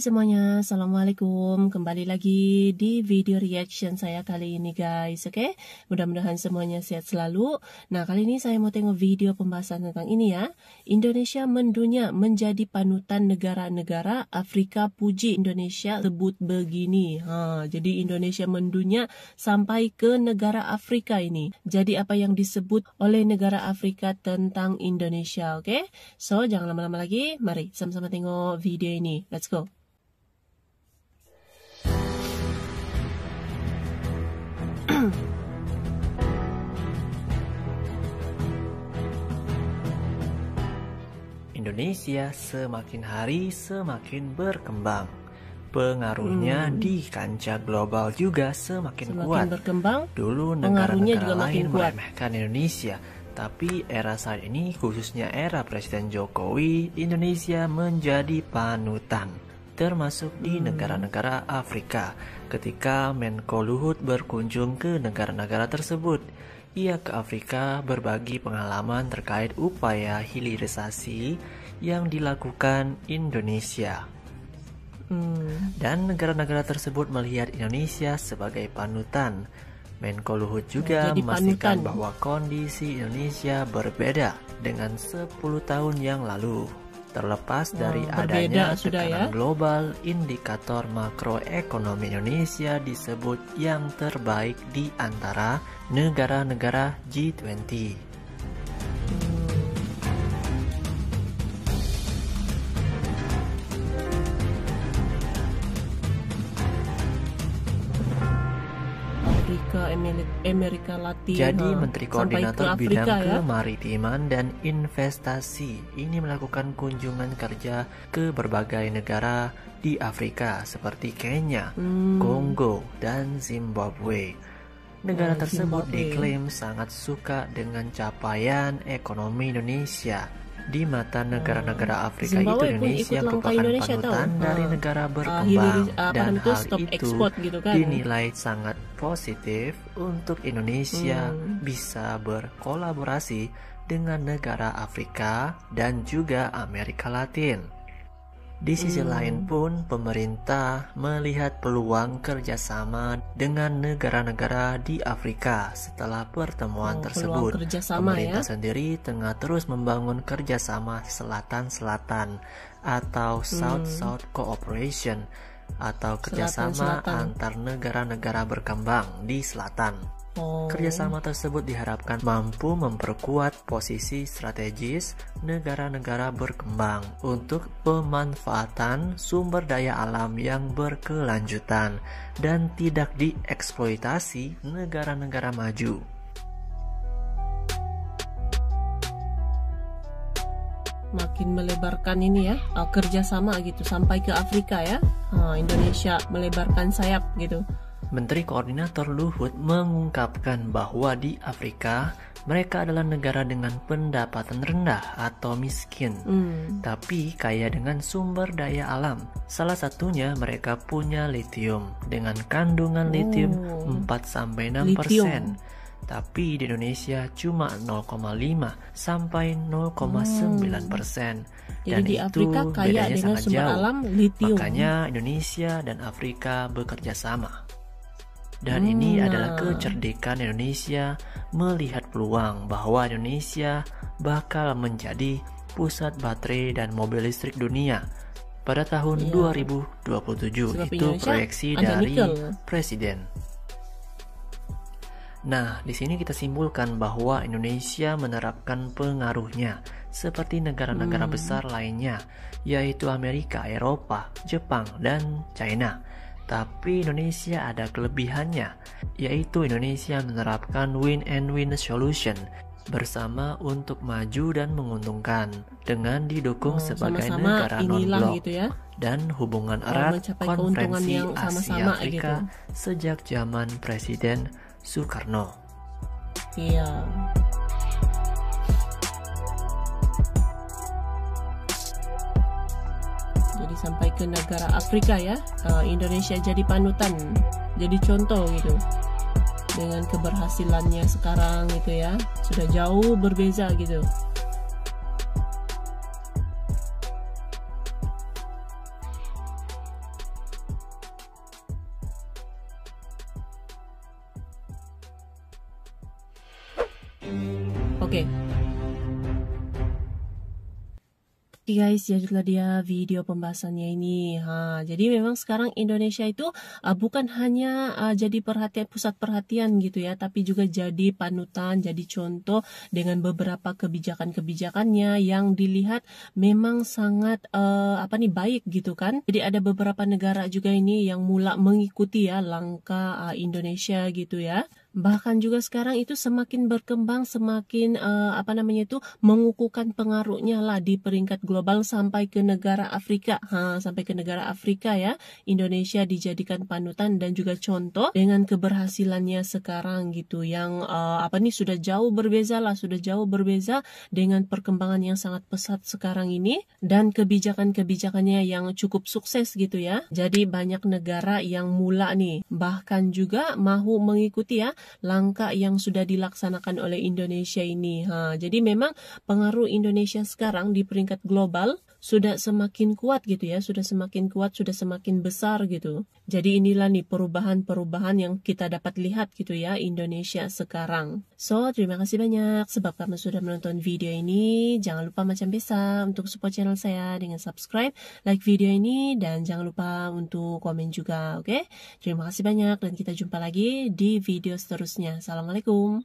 semuanya, Assalamualaikum. Kembali lagi di video reaction saya kali ini guys, oke? Mudah-mudahan semuanya sehat selalu. Nah, kali ini saya mau tengok video pembahasan tentang ini ya. Indonesia mendunia menjadi panutan negara-negara Afrika, puji Indonesia sebut begini. Jadi Indonesia mendunia sampai ke negara Afrika ini. Jadi apa yang disebut oleh negara Afrika tentang Indonesia, oke? So, jangan lama-lama lagi, mari sama-sama tengok video ini. Let's go. Indonesia semakin hari semakin berkembang. Pengaruhnya di kancah global juga semakin kuat. Berkembang, dulu negara-negara lain meremehkan Indonesia, tapi era saat ini, khususnya era Presiden Jokowi, Indonesia menjadi panutan, termasuk di negara-negara Afrika. Ketika Menko Luhut berkunjung ke negara-negara tersebut, ia ke Afrika berbagi pengalaman terkait upaya hilirisasi yang dilakukan Indonesia. Dan negara-negara tersebut melihat Indonesia sebagai panutan. Menko Luhut juga memastikan bahwa kondisi Indonesia berbeda dengan 10 tahun yang lalu. Terlepas dari adanya tekanan global, indikator makroekonomi Indonesia disebut yang terbaik di antara negara-negara G20. Amerika Latin. Jadi Menteri Koordinator Bidang ya? Kemaritiman dan Investasi ini melakukan kunjungan kerja ke berbagai negara di Afrika seperti Kenya, Kongo, dan Zimbabwe. Negara tersebut diklaim sangat suka dengan capaian ekonomi Indonesia. Di mata negara-negara Afrika itu Indonesia merupakan panutan dari negara berkembang, dan hal itu dinilai sangat positif untuk Indonesia bisa berkolaborasi dengan negara Afrika dan juga Amerika Latin. Di sisi lain pun, pemerintah melihat peluang kerjasama dengan negara-negara di Afrika setelah pertemuan tersebut. Pemerintah sendiri tengah terus membangun kerjasama selatan-selatan atau South-South Cooperation atau kerjasama antar negara-negara berkembang di selatan. Kerjasama tersebut diharapkan mampu memperkuat posisi strategis negara-negara berkembang untuk pemanfaatan sumber daya alam yang berkelanjutan dan tidak dieksploitasi negara-negara maju. Makin melebarkan ini ya, kerjasama gitu sampai ke Afrika ya. Indonesia melebarkan sayap gitu. Menteri Koordinator Luhut mengungkapkan bahwa di Afrika mereka adalah negara dengan pendapatan rendah atau miskin, tapi kaya dengan sumber daya alam. Salah satunya mereka punya litium dengan kandungan litium 4-6%. Tapi di Indonesia cuma 0,5 sampai 0,9%. Dan di Afrika itu kaya bedanya dengan sangat sumber jauh. alam litium. Makanya Indonesia dan Afrika bekerja sama. Dan ini adalah kecerdikan Indonesia melihat peluang bahwa Indonesia bakal menjadi pusat baterai dan mobil listrik dunia pada tahun 2027. Itu proyeksi dari Presiden. Nah, di sini kita simpulkan bahwa Indonesia menerapkan pengaruhnya seperti negara-negara besar lainnya, yaitu Amerika, Eropa, Jepang, dan China. Tapi Indonesia ada kelebihannya, yaitu Indonesia menerapkan win and win solution bersama untuk maju dan menguntungkan dengan didukung sebagai negara non-blok gitu ya? Dan hubungan erat konferensi Asia Afrika gitu sejak zaman Presiden Soekarno. Iya. Jadi sampai ke negara Afrika ya, Indonesia jadi panutan, jadi contoh gitu. Dengan keberhasilannya sekarang gitu ya, sudah jauh berbeza gitu. Oke. Oke guys, jadilah dia video pembahasannya ini. Jadi memang sekarang Indonesia itu bukan hanya jadi pusat perhatian gitu ya, tapi juga jadi panutan, jadi contoh dengan beberapa kebijakan-kebijakannya yang dilihat memang sangat baik gitu kan. Jadi ada beberapa negara juga ini yang mulai mengikuti ya langkah Indonesia gitu ya. Bahkan juga sekarang itu semakin berkembang, semakin mengukuhkan pengaruhnya lah di peringkat global sampai ke negara Afrika. Sampai ke negara Afrika ya. Indonesia dijadikan panutan dan juga contoh dengan keberhasilannya sekarang gitu. Yang sudah jauh berbeza dengan perkembangan yang sangat pesat sekarang ini dan kebijakan-kebijakannya yang cukup sukses gitu ya. Jadi banyak negara yang mulai nih bahkan juga mau mengikuti ya langkah yang sudah dilaksanakan oleh Indonesia ini. Jadi memang pengaruh Indonesia sekarang di peringkat global sudah semakin kuat gitu ya, sudah semakin besar gitu. Jadi inilah nih perubahan-perubahan yang kita dapat lihat gitu ya Indonesia sekarang. So, terima kasih banyak sebab kamu sudah menonton video ini. Jangan lupa macam biasa untuk support channel saya dengan subscribe, like video ini, dan jangan lupa untuk komen juga, oke? Terima kasih banyak dan kita jumpa lagi di video seterusnya. Assalamualaikum.